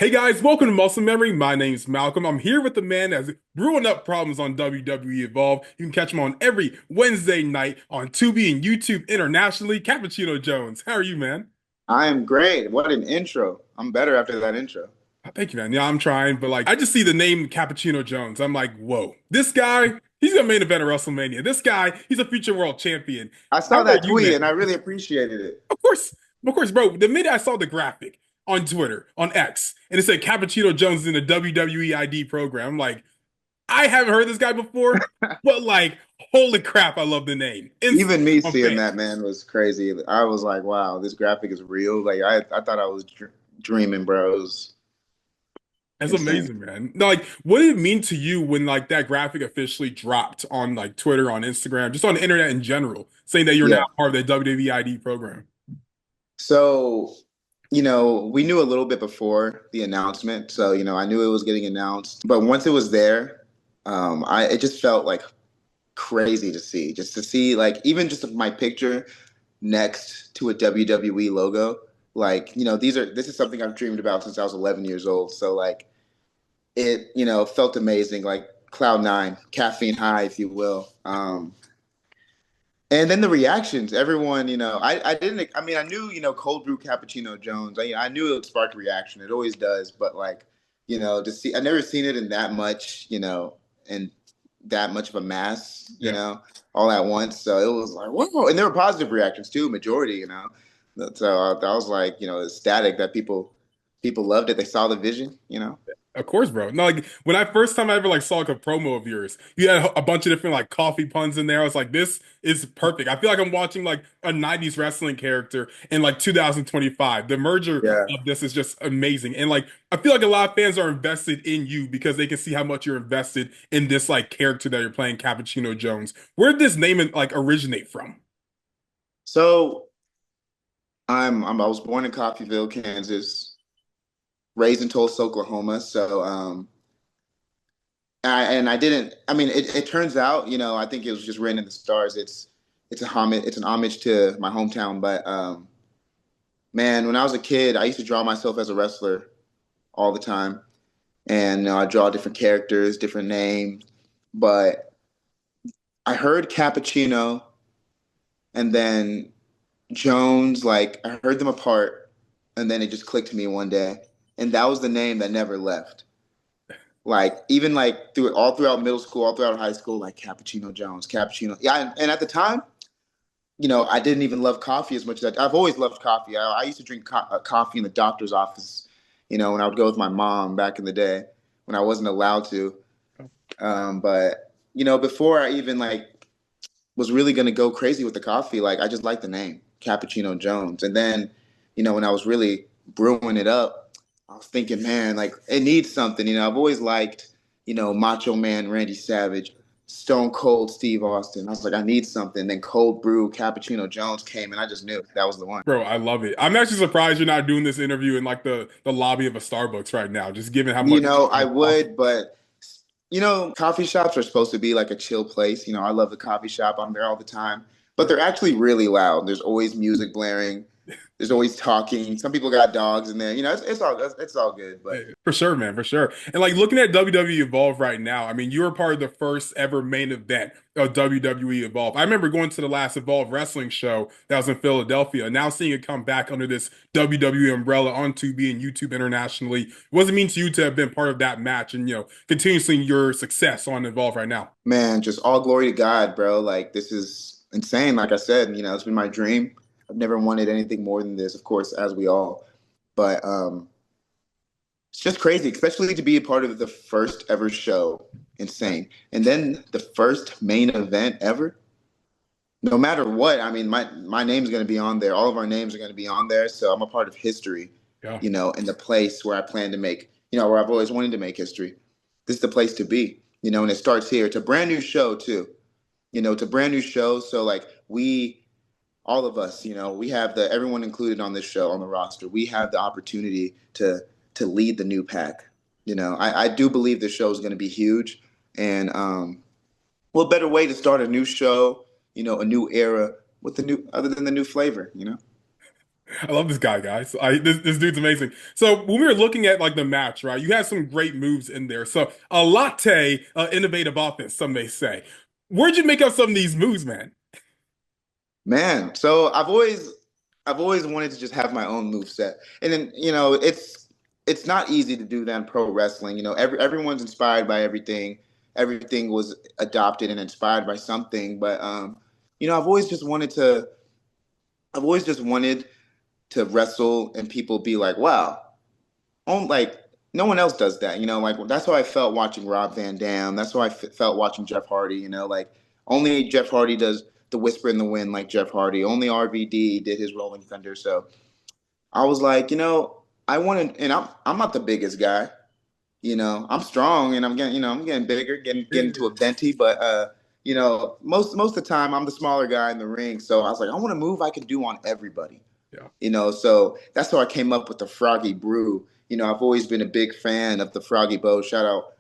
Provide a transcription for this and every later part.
Hey guys, welcome to Muscle Memory. My name's Malcolm. I'm here with the man that's brewing up problems on WWE Evolve. You can catch him on every Wednesday night on Tubi and YouTube internationally. Cappuccino Jones. How are you, man? I am great. What an intro. I'm better after that intro. Thank you, man. Yeah, I'm trying, but like I just see the name Cappuccino Jones. I'm like, whoa, this guy, he's gonna main event at WrestleMania. This guy, he's a future world champion. I How saw about that you, tweet man? and I really appreciated it. Of course, of course, bro. The minute I saw the graphic on Twitter, on X, and it said Cappuccino Jones is in the WWE ID program, I'm like, I haven't heard this guy before, but like, holy crap, I love the name. Even Instantly, me I'm seeing fan. that, man, was crazy. I was like, wow, this graphic is real. Like I thought I was dreaming, bro. It was That's insane. amazing, man. No, like, what did it mean to you when like that graphic officially dropped on like Twitter, on Instagram, just on the internet in general, saying that you're now Yeah. part of the WWE ID program? So, we knew a little bit before the announcement. So, I knew it was getting announced. But once it was there, it just felt like crazy to see. Just to see like even just my picture next to a WWE logo. Like, this is something I've dreamed about since I was 11 years old. So like it, felt amazing, like cloud nine, caffeine high, if you will. And then the reactions, everyone, I didn't, I mean, I knew, cold brew cappuccino Jones. I knew it would spark a reaction. It always does. But like, to see, I never seen it in that much, and that much of a mass, Yeah. all at once. So it was like, whoa. And there were positive reactions too, majority, So I was like, ecstatic that people loved it. They saw the vision. Of course, bro. No, like when I first time I ever like saw like a promo of yours, you had a bunch of different like coffee puns in there. I was like, this is perfect. I feel like I'm watching like a 90s wrestling character in like 2025. The merger Yeah. of this is just amazing. And like I feel like a lot of fans are invested in you because they can see how much you're invested in this like character that you're playing, Cappuccino Jones. Where did this name like originate from? So I was born in Coffeyville, Kansas, raised in Tulsa, Oklahoma. So and I didn't. I mean, it turns out, I think it was just written in the stars. It's a homage. It's an homage to my hometown. But man, when I was a kid, I used to draw myself as a wrestler all the time, and I draw different characters, different names. But I heard Cappuccino and then Jones. Like I heard them apart, and then it just clicked to me one day, and that was the name that never left. Like even like through all throughout middle school, all throughout high school, like Cappuccino Jones, Cappuccino. Yeah, and at the time, I didn't even love coffee as much as I've always loved coffee. I used to drink coffee in the doctor's office, when I would go with my mom back in the day when I wasn't allowed to. But before I even like was really gonna go crazy with the coffee, like I just liked the name Cappuccino Jones. And then, when I was really brewing it up, I was thinking, man, like it needs something. I've always liked, Macho Man Randy Savage, Stone Cold Steve Austin. I was like, I need something. Then Cold Brew Cappuccino Jones came, and I just knew that was the one. Bro, I love it. I'm actually surprised you're not doing this interview in like the lobby of a Starbucks right now, just given how much I would, but coffee shops are supposed to be like a chill place. I love the coffee shop. I'm there all the time, but they're actually really loud. There's always music blaring. There's always talking. Some people got dogs in there. It's all good. yeah, But for sure, man, for sure. And like looking at WWE Evolve right now, I mean, you were part of the first ever main event of WWE Evolve. I remember going to the last Evolve wrestling show that was in Philadelphia, and now seeing it come back under this WWE umbrella on Tubi and YouTube internationally. What does it mean to you to have been part of that match and continuously your success on Evolve right now? man, just all glory to God, bro. Like this is insane. Like I said, it's been my dream. I've never wanted anything more than this, of course, as we all. But it's just crazy, especially to be a part of the first ever show. Insane. And then the first main event ever. No matter what, I mean, my name's going to be on there. All of our names are going to be on there. So I'm a part of history, Yeah. in the place where I plan to make, where I've always wanted to make history. This is the place to be, and it starts here. It's a brand new show too. It's a brand new show. So like all of us, we have everyone included on this show on the roster. We have the opportunity to lead the new pack. I do believe this show is going to be huge, and what better way to start a new show, a new era with the new other than the new flavor. I love this guy, guys. This dude's amazing. So when we were looking at like the match, right? You had some great moves in there. So a latte, innovative offense, some may say. Where'd you make up some of these moves, man? Man, so I've always wanted to just have my own move set. And then, it's not easy to do that in pro wrestling. Everyone's inspired by everything. Everything was adopted and inspired by something. But I've always just wanted to I've always just wanted to wrestle and people be like, wow, like no one else does that. Like that's how I felt watching Rob Van Dam. That's how I felt watching Jeff Hardy. Like only Jeff Hardy does the whisper in the wind like Jeff Hardy. Only RVD did his Rolling Thunder. So I was like, I want to, and I'm not the biggest guy. I'm strong and I'm getting bigger, getting to a venti, but most of the time I'm the smaller guy in the ring. So I was like, I want to move I can do on everybody. Yeah. So that's how I came up with the Froggy Brew. I've always been a big fan of the Froggy Bow. Shout out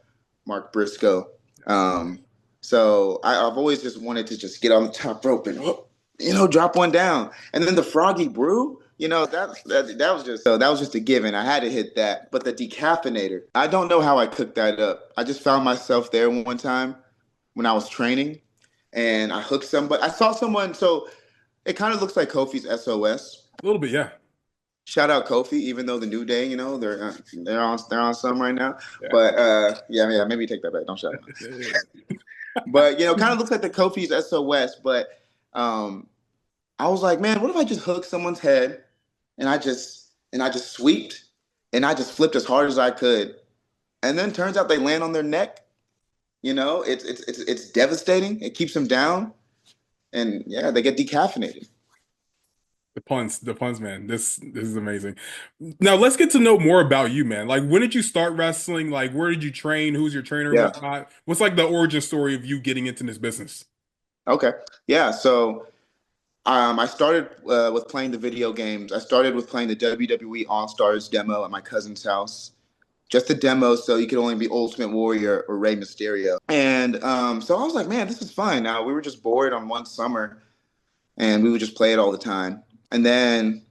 Mark Briscoe. So I've always just wanted to just get on the top rope and drop one down, and then the Froggy Brew. That was just a given. I had to hit that. But the decaffeinator, I don't know how I cooked that up. I just found myself there one time when I was training, and I hooked somebody. I saw someone. So it kind of looks like Kofi's SOS. A little bit, yeah. Shout out Kofi, even though the New Day, they're on some right now. Yeah. But yeah, maybe take that back. Don't shout out. But kind of looks like the Kofi's SOS. But I was like, man, what if I just hook someone's head and I just sweeped and I just flipped as hard as I could, and then turns out they land on their neck. It's devastating. It keeps them down, and yeah, they get decaffeinated. The puns, man. This is amazing. Now let's get to know more about you, man. Like, when did you start wrestling? Like, where did you train? Who's your trainer and Yeah. whatnot? What's like the origin story of you getting into this business? Okay. Yeah. So I started with playing the video games. I started with playing the WWE All Stars demo at my cousin's house. Just a demo, so you could only be Ultimate Warrior or Rey Mysterio. And so I was like, man, this is fun. Now we were just bored on one summer, and we would just play it all the time. And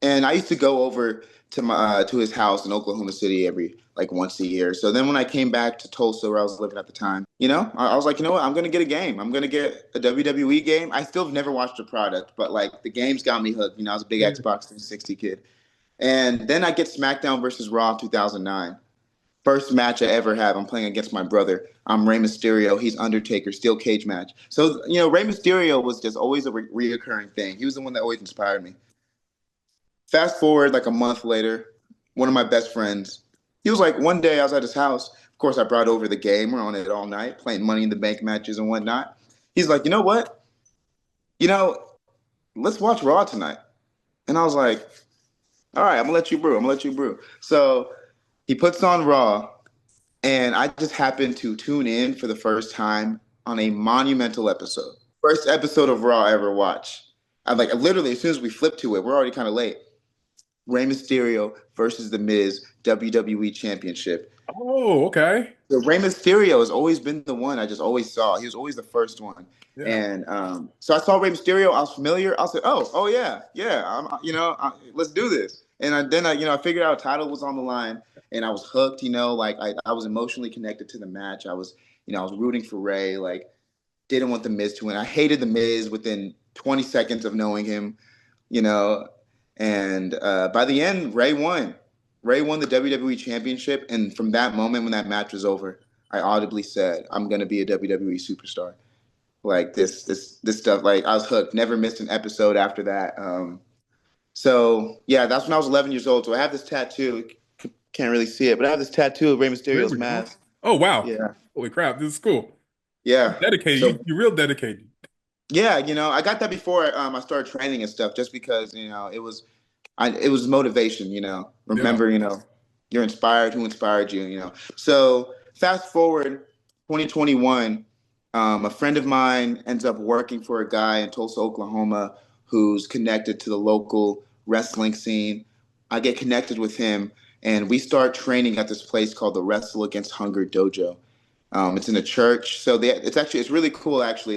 I used to go over to his house in Oklahoma City every like once a year. So then when I came back to Tulsa, where I was living at the time, I was like, you know what? I'm gonna get a game. I'm gonna get a WWE game. I still have never watched the product, but like the games got me hooked. I was a big Yeah. Xbox 360 kid. And then I get SmackDown versus Raw 2009. First match I ever have. I'm playing against my brother. I'm Rey Mysterio. He's Undertaker. Steel cage match. So Rey Mysterio was just always a reoccurring thing. He was the one that always inspired me. Fast forward like a month later, one of my best friends, he was like, one day I was at his house. Of course, I brought over the game. We're on it all night, playing Money in the Bank matches and whatnot. He's like, you know what? You know, let's watch Raw tonight. And I was like, all right, I'm gonna let you brew. I'm gonna let you brew. So he puts on Raw, and I just happened to tune in for the first time on a monumental episode. First episode of Raw I ever watched. I like literally as soon as we flip to it, we're already kind of late. Rey Mysterio versus The Miz WWE Championship. Oh, okay. So Rey Mysterio has always been the one I just always saw. He was always the first one. Yeah. And so I saw Rey Mysterio. I was familiar. I was like, oh yeah, yeah. Let's do this. And I figured out a title was on the line, and I was hooked. Like I was emotionally connected to the match. I was rooting for Rey. Like, didn't want the Miz to win. I hated the Miz within 20 seconds of knowing him. You know, and by the end, Rey won. Rey won the WWE Championship, and from that moment when that match was over, I audibly said, "I'm going to be a WWE superstar." Like this stuff. Like I was hooked. Never missed an episode after that. So yeah, that's when I was 11 years old. So I have this tattoo. Can't really see it, but I have this tattoo of Rey There Mysterio's we go. mask. Oh, wow. Yeah, Holy crap. This is cool. yeah. Dedicated. So You're real dedicated. yeah, I got that before I started training and stuff, just because it was motivation. Yeah. Remember, you're inspired. Who inspired you? So fast forward 2021, a friend of mine ends up working for a guy in Tulsa, Oklahoma, who's connected to the local wrestling scene. I get connected with him, and we start training at this place called the Wrestle Against Hunger Dojo. It's in a church, so it's really cool. Actually,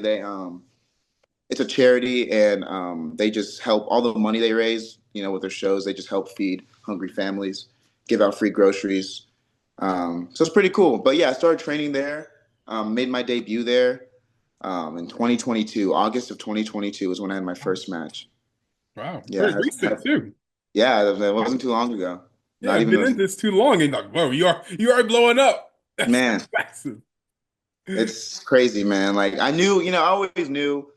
it's a charity, and they just help. All the money they raise with their shows. They just help feed hungry families, give out free groceries. So it's pretty cool. But yeah, I started training there. Made my debut there in 2022. August of 2022 was when I had my first match. Wow, Yeah, very recent too. yeah, that wasn't too long ago. Yeah, Not I've even been those. in this too long, and like, whoa, you are blowing up. That's Man, massive. it's crazy, man. Like I knew, I always knew,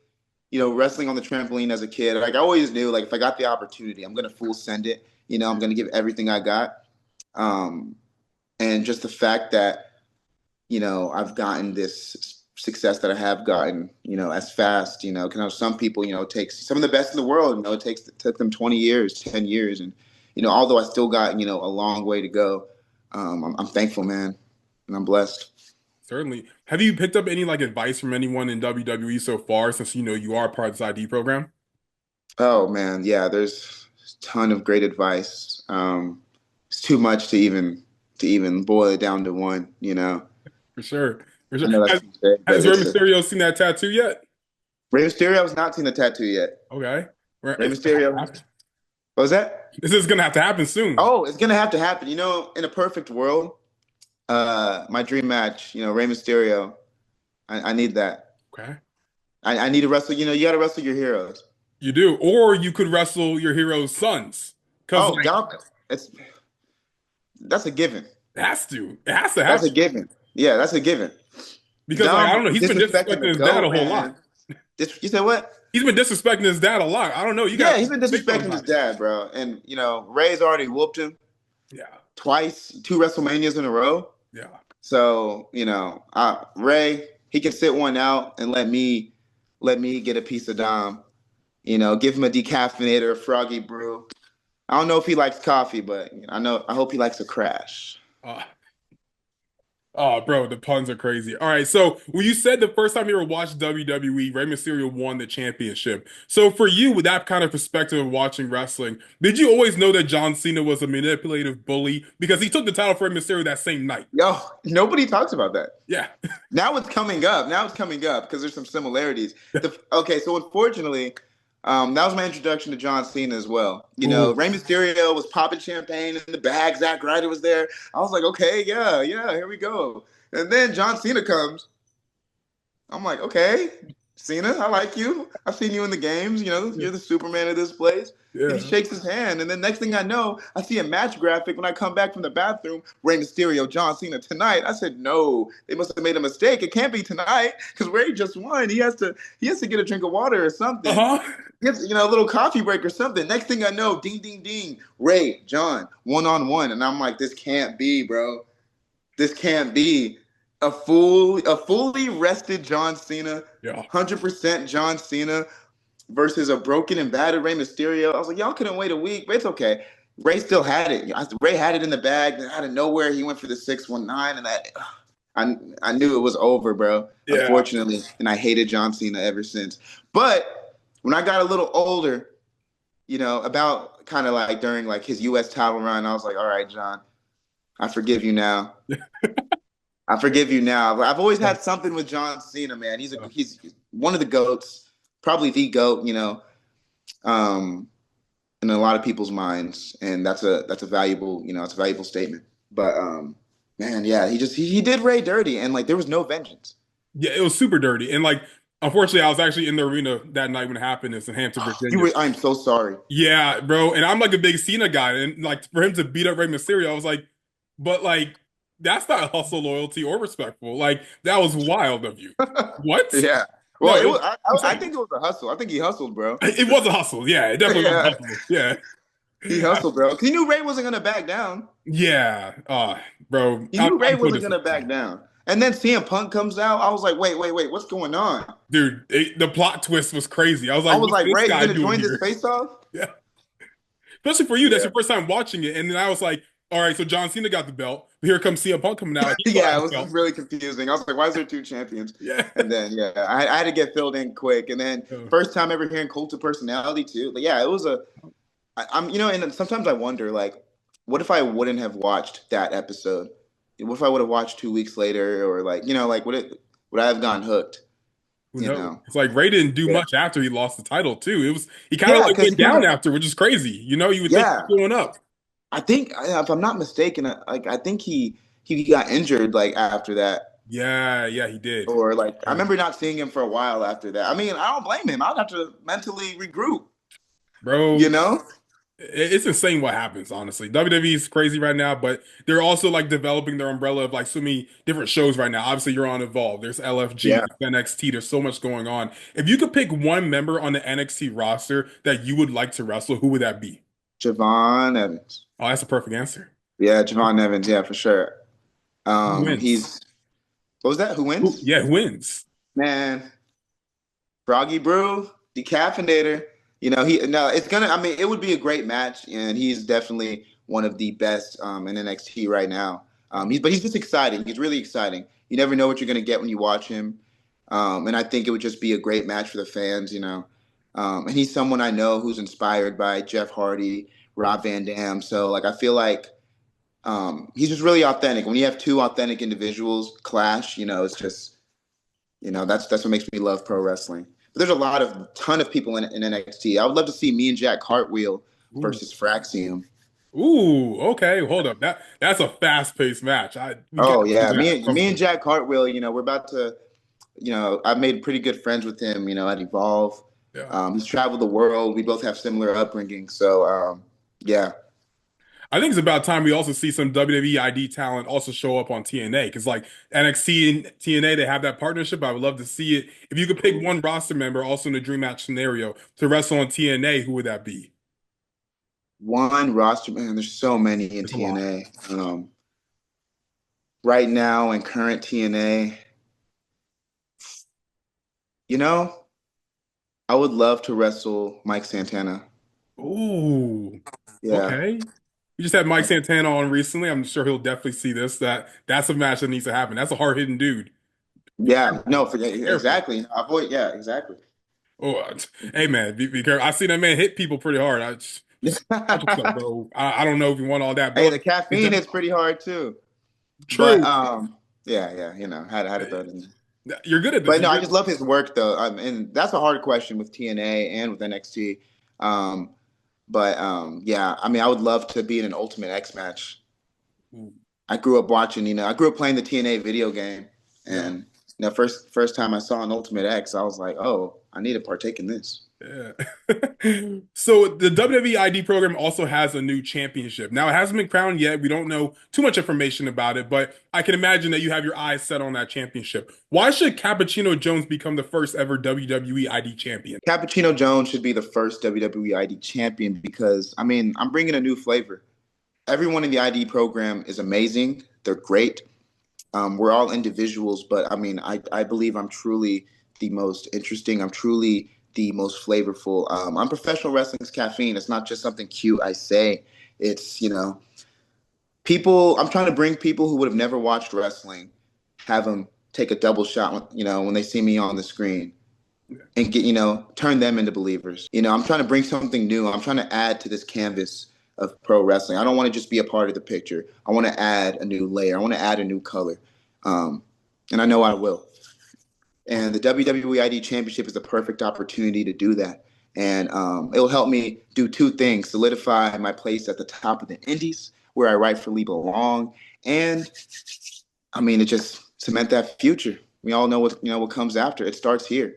wrestling on the trampoline as a kid. Like I always knew, like if I got the opportunity, I'm gonna full send it. I'm gonna give everything I got. Um, and just the fact that I've gotten this success that I have gotten, as fast, because some people, it takes some of the best in the world, it took them 20 years, 10 years. And, although I still got, a long way to go, I'm thankful, man. And I'm blessed. Certainly. Have you picked up any like advice from anyone in WWE so far, since you are part of this ID program? Oh man. Yeah. There's a ton of great advice. It's too much to even boil it down to one. For sure. For I sure. know that's Has, cliche, but has Rey Mysterio seen that tattoo yet? Rey Mysterio. I was not seen the tattoo yet. Okay. Rey It's gonna have to Mysterio. happen. What was that? This is gonna have to happen soon. Oh, it's gonna have to happen. In a perfect world, my dream match, Rey Mysterio. I need that. Okay. I need to wrestle. You got to wrestle your heroes. You do. Or you could wrestle your hero's sons. Because Oh, like God, it's that's a given. it has to. It has to That's a happen. given. Yeah, that's a given. Because like I Dom don't know, he's been disrespecting disrespecting the his dad goat, a whole lot. man. You said what? He's been disrespecting his dad a lot. I don't know. You Yeah, gotta he's been think disrespecting his sometimes. dad, bro. And Ray's already whooped him Yeah. twice, two WrestleManias in a row. Yeah. So Ray, he can sit one out and let me get a piece of Dom. Give him a decaffeinator, a froggy brew. I don't know if he likes coffee, but I hope he likes a crash. Uh, Oh, bro, the puns are crazy. All right, so when you said the first time you ever watched WWE, Rey Mysterio won the championship. So for you, with that kind of perspective of watching wrestling, did you always know that John Cena was a manipulative bully? Because he took the title from Rey Mysterio that same night. Yo, nobody talks about that. Yeah. Now it's coming up. Now it's coming up because there's some similarities. Okay, so unfortunately, that was my introduction to John Cena as well. Ooh, Rey Mysterio was popping champagne in the bag. Zack Ryder was there. I was like, okay, yeah, yeah, here we go. And then John Cena comes. I'm like, okay, Cena, I like you. I've seen you in the games. You're the Superman of this place. And he yeah. shakes his hand. And then next thing I know, I see a match graphic when I come back from the bathroom. Rey Mysterio, John Cena tonight. I said, no, they must have made a mistake. It can't be tonight because Ray just won. He has to get a drink of water or something. Uh-huh. A little coffee break or something. Next thing I know, ding, ding, ding. Ray, John, 1-on-1. And I'm like, this can't be, bro. This can't be a fully rested John Cena, Yeah. 100% John Cena versus a broken and battered Rey Mysterio. I was like, y'all couldn't wait a week, but it's okay. Ray still had it. Ray had it in the bag. Then out of nowhere, he went for the 619, and I knew it was over, bro. Yeah. Unfortunately, and I hated John Cena ever since. But when I got a little older, about kind of like during like his U.S. title run, I was like, all right, John, I forgive you now. I forgive you now. I've always had something with John Cena, man. He's one of the goats, probably the goat, um, in a lot of people's minds, and that's a valuable, it's a valuable statement. But man, yeah, he did Ray dirty, and like there was no vengeance. Yeah, it was super dirty. And like, unfortunately, I was actually in the arena that night when it happened. It's in Hampton, Virginia. I'm so sorry. Yeah, bro. And I'm like a big Cena guy. And like for him to beat up Rey Mysterio, I was like, but like, that's not hustle, loyalty, or respectful. Like, that was wild of you. What? Yeah. No, Well, it was I insane. think it was a hustle. I think he hustled, bro. It was a hustle. Yeah, it definitely was a Yeah, hustle. Yeah. he hustled, bro. 'Cause he knew Ray wasn't gonna back down. Yeah. Bro, He knew Ray I'm so wasn't gonna back disappointed. down. And then CM Punk comes out. I was like, wait, wait, wait, what's going on? Dude, the plot twist was crazy. I was I like, was what's like, this Ray, you guy gonna doing join this here? face off? Yeah. Especially for you, that's Yeah. your first time watching it. And then I was like, all right, so John Cena got the belt. But here comes CM Punk coming out. He still Yeah, has it the was belt. really confusing. I was like, why is there two champions? Yeah. And then yeah, I had to get filled in quick. And then first time ever hearing Cult of Personality too. Like, yeah, it was I'm and sometimes I wonder like, what if I wouldn't have watched that episode? What if I would have watched 2 weeks later, or like, like would I have gotten hooked? Who you knows? know. It's like Ray didn't do Yeah. much after he lost the title too. He kind of Yeah, like because he went kind down of, after, which is crazy. You would think yeah, he's going up. I think if I'm not mistaken, like I think he got injured like after that, Yeah, yeah, he did. or like I Crazy. remember not seeing him for a while after that. I mean, I don't blame him. I'd have to mentally regroup, you Bro, know? it's insane what happens, honestly. WWE is crazy right now, but they're also like developing their umbrella of like so many different shows right now. Obviously, you're on Evolve. There's LFG, Yeah, there's NXT. There's so much going on. If you could pick one member on the NXT roster that you would like to wrestle, who would that be? Javon Evans. Oh, that's a perfect answer. Yeah, Javon Evans. Yeah, for sure. Who wins? He's what was that? Who wins? Yeah, who wins? Man, Froggy Brew, decaffeinator. You know, he no, it's gonna. I mean, it would be a great match, and he's definitely one of the best in NXT right now. He's just exciting. He's really exciting. You never know what you're gonna get when you watch him, and I think it would just be a great match for the fans. You know, and he's someone I know who's inspired by Jeff Hardy, Rob Van Dam. So like, I feel like he's just really authentic. When you have two authentic individuals clash, you know, it's just that's what makes me love pro wrestling. But there's ton of people in NXT. I would love to see me and Jack Cartwheel Ooh, versus Fraxium. ooh, okay, hold up. That's a fast-paced match. We got Oh to do yeah, that. me and Jack Cartwheel. You know, we're about to. You know, I've made pretty good friends with him. You know, at Evolve. Yeah. He's traveled the world. We both have similar upbringing. So yeah, I think it's about time we also see some WWE ID talent also show up on TNA because like NXT and TNA, they have that partnership. I would love to see it. If you could pick one roster member also in the dream match scenario to wrestle on TNA, who would that be? one roster man. There's so many in It's a lot. TNA. Right now in current TNA, you know, I would love to wrestle Mike Santana. Ooh, Yeah. okay. We just had Mike Santana on recently. I'm sure he'll definitely see this. That's a match that needs to happen. That's a hard-hitting dude. Be Yeah, careful. no, Be careful. exactly. Avoid, yeah, exactly. Oh, hey man, be careful. I see that man hit people pretty hard. Just watch yourself, bro. I don't know if you want all that, Hey, but the it's caffeine hits definitely pretty hard too. But true. yeah, you know, had to throw it in there. You're good at this. But no, You're I good. just love his work though. And that's a hard question with TNA and with NXT. Um, but yeah, I mean, I would love to be in an Ultimate X match. Ooh, I grew up watching, you know, I grew up playing the TNA video game, yeah. and first time I saw an Ultimate X, I was like, oh, I need to partake in this. Yeah. So the WWE ID program also has a new championship. Now it hasn't been crowned yet. We don't know too much information about it, but I can imagine that you have your eyes set on that championship. Why should Cappuccino Jones become the first ever WWE ID champion? Cappuccino Jones should be the first WWE ID champion because, I mean, I'm bringing a new flavor. Everyone in the ID program is amazing. They're great. We're all individuals, but I mean, I believe I'm truly the most interesting. I'm truly the most flavorful. I'm professional wrestling's caffeine. It's not just something cute I say. It's, you know, people, I'm trying to bring people who would have never watched wrestling, have them take a double shot, you know, when they see me on the screen and get, you know, turn them into believers. You know, I'm trying to bring something new. I'm trying to add to this canvas of pro wrestling. I don't want to just be a part of the picture. I want to add a new layer. I want to add a new color. Um, and I know I will. And the WWE ID Championship is the perfect opportunity to do that. And it will help me do two things: solidify my place at the top of the Indies, where I rightfully belong, and I mean, it just cement that future. We all know what comes after. It starts here.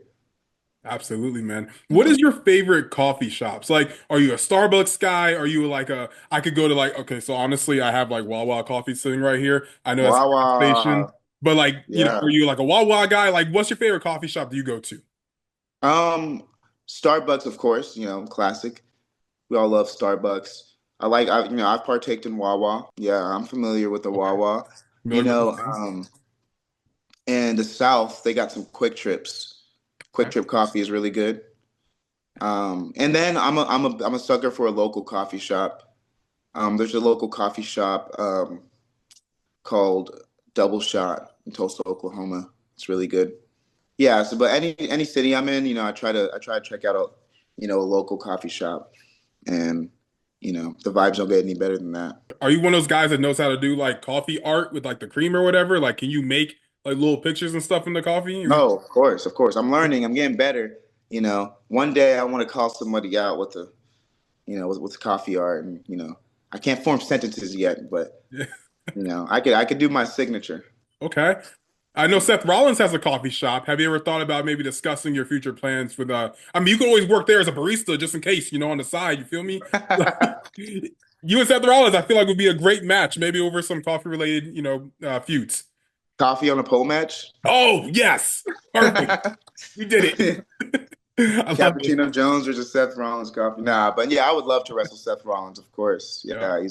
Absolutely, man. You What is know, your favorite coffee shops? Like, are you a Starbucks guy? Are you like I could go to like, okay, so honestly, I have like Wawa coffee sitting right here. I know that's a gas Wawa, station, but like, yeah. are you like a Wawa guy? Like, what's your favorite coffee shop do you go to? Um, Starbucks, of course. You know, classic. We all love Starbucks. I've partaked in Wawa. Yeah, I'm familiar with the Okay. Wawa. You Familiar with know, those names? in the South, they got some Quick Trips. Quick Okay. Trip coffee is really good. And then I'm a sucker for a local coffee shop. There's a local coffee shop called Double Shot in Tulsa, Oklahoma. It's really good. Yeah. So, but any city I'm in, you know, I try to check out a local coffee shop, and the vibes don't get any better than that. Are you one of those guys that knows how to do like coffee art with like the cream or whatever? Like, can you make Like little pictures and stuff in the coffee? Or No, of course, of course. I'm learning. I'm getting better. One day I want to call somebody out with with coffee art, and I can't form sentences yet, but yeah. I could do my signature. Okay. I know Seth Rollins has a coffee shop. Have you ever thought about maybe discussing your future plans with I mean, you could always work there as a barista just in case, on the side, you feel me? You and Seth Rollins, I feel like would be a great match, maybe over some coffee related, feuds. Coffee on a pole match. Oh, yes. Perfect. We did it. I love it. Cappuccino Jones versus Seth Rollins coffee. Nah, but yeah, I would love to wrestle Seth Rollins, of course. Yeah. Yeah,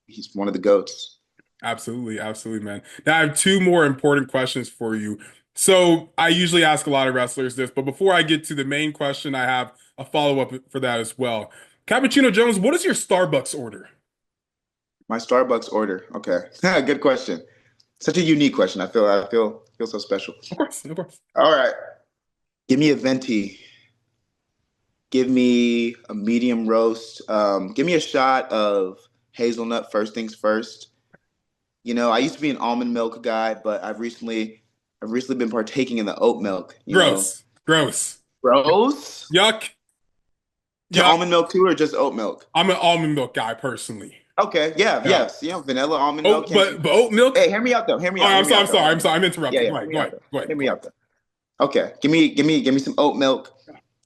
he's one of the goats. Absolutely, absolutely, man. Now I have two more important questions for you. So I usually ask a lot of wrestlers this, but before I get to the main question, I have a follow-up for that as well. Cappuccino Jones, what is your Starbucks order? My Starbucks order. Okay, good question. Such a unique question. I feel so special. Of course, of course. All right, give me a venti. Give me a medium roast. Give me a shot of hazelnut. First things first. I used to be an almond milk guy, but I've recently been partaking in the oat milk. Gross, gross. Gross. Yuck, To yuck. almond milk too, or just oat milk? I'm an almond milk guy personally. Okay, yeah, Yeah. yes. Vanilla almond milk. Oh, Can't you? but oat milk? Hey, hear me out though. Hear me Oh, out. Hear I'm me sorry, out I'm though. sorry, Hear I'm me out. sorry. I'm Yeah, interrupting. Go yeah. Hear ahead, me go out ahead, though. go ahead, Hear go me ahead. out though. Okay, give me some oat milk.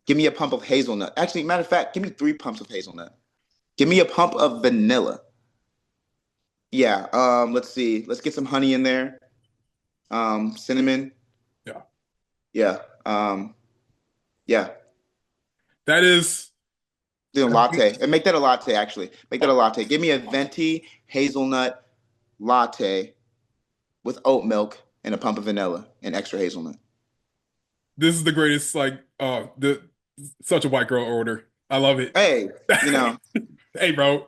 Give me a pump of hazelnut. Actually, matter of fact, give me 3 pumps of hazelnut. Give me a pump of vanilla. Yeah. Let's see. Let's get some honey in there. Cinnamon. Yeah. Yeah. Yeah. That is Latte. And make that a latte. Actually, make that a latte. Give me a venti hazelnut latte with oat milk and a pump of vanilla and extra hazelnut. this is the greatest, like, the such a white girl order. I love it. Hey, you know, Hey, bro.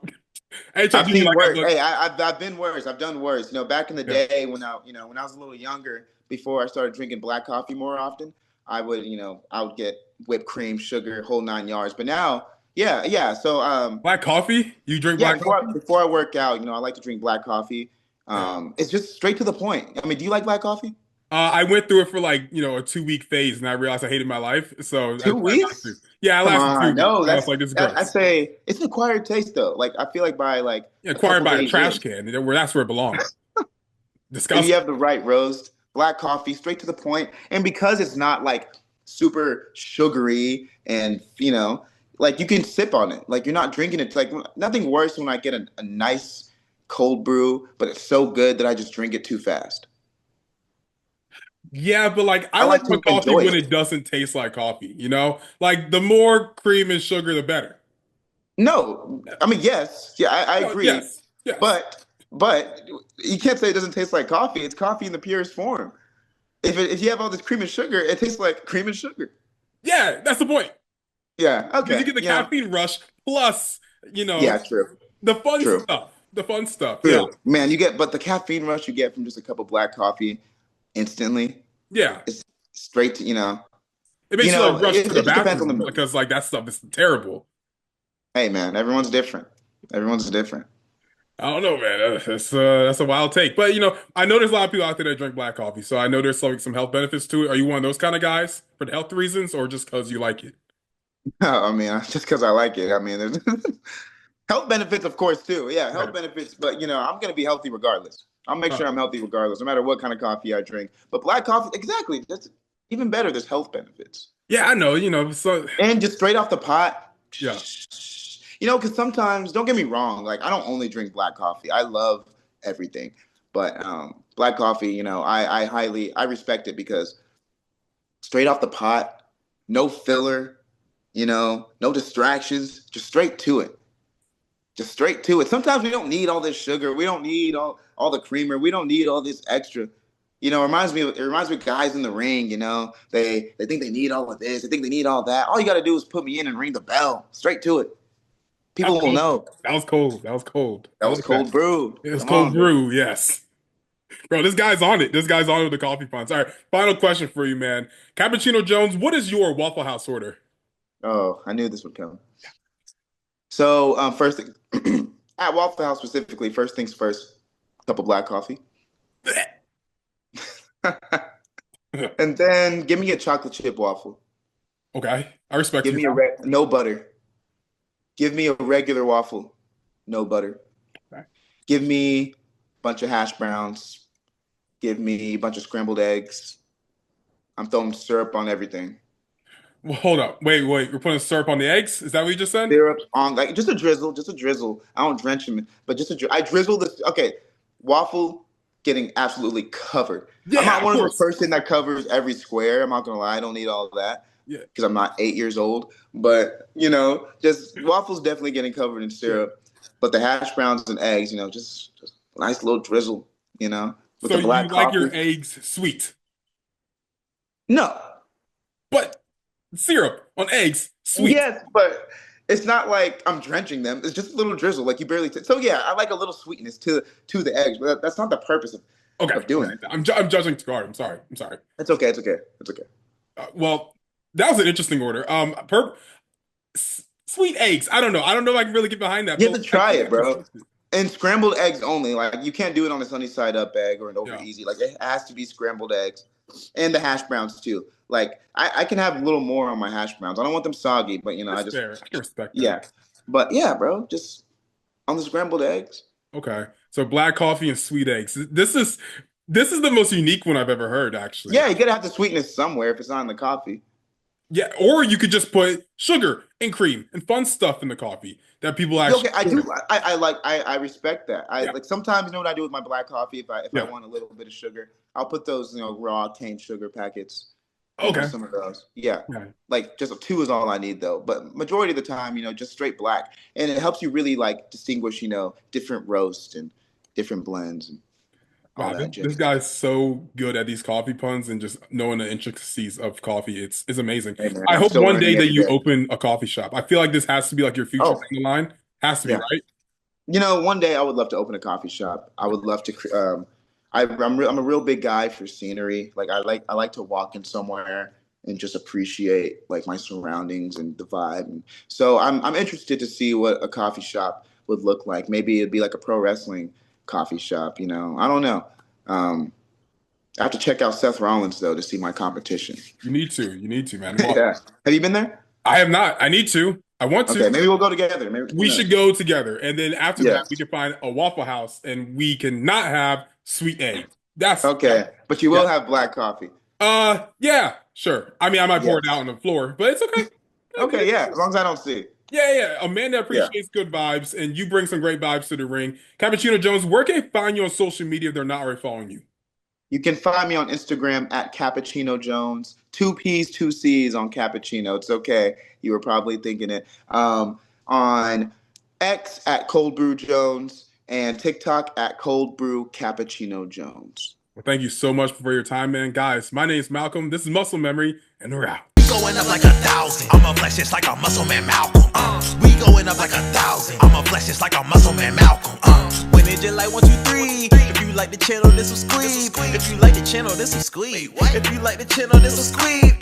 Hey, try to I've do me seen like I worse. look. Hey, I've been worse. I've done worse. Back in the Yeah. day when I was a little younger, before I started drinking black coffee more often, I would get whipped cream, sugar, whole 9 yards. But now, yeah, yeah. So, Black coffee? You drink yeah, black before coffee? before I work out, I like to drink black coffee. Yeah. It's just straight to the point. I mean, do you like black coffee? I went through it for like, a 2 week phase and I realized I hated my life. So I Two decided not to. weeks? Yeah, I Come lasted two on, weeks. no. I was like, this is I gross. say it's an acquired taste though. Like I feel like by like Yeah, a acquired couple by a days trash in, can, that's where it belongs. if you Disgusting. have the right roast, black coffee, straight to the point, and because it's not like super sugary and like you can sip on it. Like you're not drinking it. Like nothing worse when I get a nice cold brew, but it's so good that I just drink it too fast. Yeah, but like I I like like my to coffee enjoy when it. it doesn't taste like coffee, you know? Like the more cream and sugar, the better. No, I mean yes, yeah, I Oh, agree, yes, yes. but you can't say it doesn't taste like coffee. It's coffee in the purest form. If you have all this cream and sugar, it tastes like cream and sugar. Yeah, that's the point. Yeah. Because you Okay. get the caffeine rush plus, you know, Yeah. True. the fun True. stuff. The fun stuff. Yeah. True. Man, but the caffeine rush you get from just a cup of black coffee instantly. Yeah. It's straight to It makes you like rush to the it just depends on the bathroom mood. because like that stuff is terrible. Hey man, everyone's different. Everyone's different. I don't know, man. That's a wild take. But I know there's a lot of people out there that drink black coffee, so I know there's like some health benefits to it. Are you one of those kind of guys for the health reasons or just because you like it? I mean, just because I like it. I mean, there's health benefits, of course, too. Yeah, health Right. benefits. But I'm gonna be healthy regardless. I'll make Huh. sure I'm healthy regardless, no matter what kind of coffee I drink. But black coffee, exactly. That's even better. There's health benefits. Yeah, I know, so And just straight off the pot. yeah. Because sometimes, don't get me wrong, like I don't only drink black coffee. I love everything, but black coffee, I respect it because straight off the pot, no filler, no distractions, just straight to it. Just straight to it. Sometimes we don't need all this sugar. We don't need all the creamer. We don't need all this extra. It reminds me of guys in the ring, they think they need all of this. They think they need all that. All you got to do is put me in and ring the bell. Straight to it. That's People will cold. know. That was cold. That was cold. I That was like that. cold brew. It was Come cold on, baby. brew, yes. Bro, this guy's on it. This guy's on it with the coffee puns. All right, final question for you, man. Cappuccino Jones, what is your Waffle House order? Oh, I knew this would come. So, first thing, at Waffle House specifically, first things first, cup of black coffee. And then give me a chocolate chip waffle. Okay, I respect Give you me a now. no butter. Give me a regular waffle, no butter. Okay. Give me a bunch of hash browns. Give me a bunch of scrambled eggs. I'm throwing syrup on everything. Well, hold up. Wait. We're putting syrup on the eggs? Is that what you just said? Syrup on like just a drizzle, just a drizzle. I don't drench them, but just I drizzle this. Okay, waffle getting absolutely covered. I'm Yeah, not of one of those course. person that covers every square. I'm not gonna lie, I don't need all of that Yeah, because I'm not 8 years old. But just waffles definitely getting covered in yeah. syrup. But the hash browns and eggs, just a nice little drizzle, with So the you black like your coffee. eggs sweet, No, but syrup on eggs sweet. yes, but it's not like I'm drenching them. It's just a little drizzle, like you barely. So yeah, I like a little sweetness to the eggs, but that's not the purpose Okay, of doing okay. it. I'm judging too hard. I'm sorry. I'm sorry. It's okay. It's okay. It's okay. Well, that was an interesting order. Sweet eggs. I don't know. I don't know if I can really get behind that, You have but to I try think it, I can bro. respect it. And scrambled eggs only. Like you can't do it on a sunny side up egg or an over Yeah, easy. Like it has to be scrambled eggs, and the hash browns too. Like I can have a little more on my hash browns. I don't want them soggy, but I that's just fair. I can respect that. yeah. But yeah, bro, just on the scrambled eggs. Okay. So black coffee and sweet eggs. This is the most unique one I've ever heard, actually. Yeah, you gotta have the sweetness somewhere if it's not in the coffee. Yeah, or you could just put sugar and cream and fun stuff in the coffee that people Yeah, actually okay, I do. enjoy. I respect that. I Yeah, like sometimes what I do with my black coffee if I yeah. want a little bit of sugar, I'll put those raw cane sugar packets, Okay. some of those. Yeah, Yeah. like just two is all I need though. But majority of the time, just straight black, and it helps you really like distinguish different roasts and different blends and all Wow, that this jazz. guy's so good at these coffee puns and just knowing the intricacies of coffee. It's amazing. Hey man, I I'm hope still one day learning that every you day. open a coffee shop. I feel like this has to be like your future Oh down the line. Has to be, yeah. right? One day I would love to open a coffee shop. I would love to. I'm a real big guy for scenery. Like I like to walk in somewhere and just appreciate like my surroundings and the vibe. And so I'm interested to see what a coffee shop would look like. Maybe it'd be like a pro wrestling coffee shop. I don't know. Um, I have to check out Seth Rollins though to see my competition. You need to. You need to, man. Well, Yeah. Have you been there? I have not. I need to. I want Okay, to. maybe we'll go together. Maybe who We should knows? go together. And then after that, we Yes. can find a Waffle House and we can not have sweet eggs. That, Okay, but you yeah. will have black coffee. Yeah, sure. I mean, I might pour it out Yes. on the floor, but it's okay. Okay, yeah, as long as I don't see. Yeah, yeah. Amanda Yeah. appreciates good vibes, and you bring some great vibes to the ring. Cappuccino Jones, where can they find you on social media if they're not already following you? You can find me on Instagram at Cappuccino Jones. Two P's, two C's on Cappuccino. It's okay. You were probably thinking it. On X at Cold Brew Jones and TikTok at Cold Brew Cappuccino Jones. Well, thank you so much for your time, man. Guys, my name is Malcolm. This is Muscle Memory, and we're out. Going up like 1,000. I'm a flex just like a muscle man Malcolm. We going up like 1,000. I'm a flex just like a muscle man Malcolm. When it just like 1, 2, 3. If you like the channel, this will squeeze. If you like the channel, this will squeeze. If you like the channel, this will squeeze.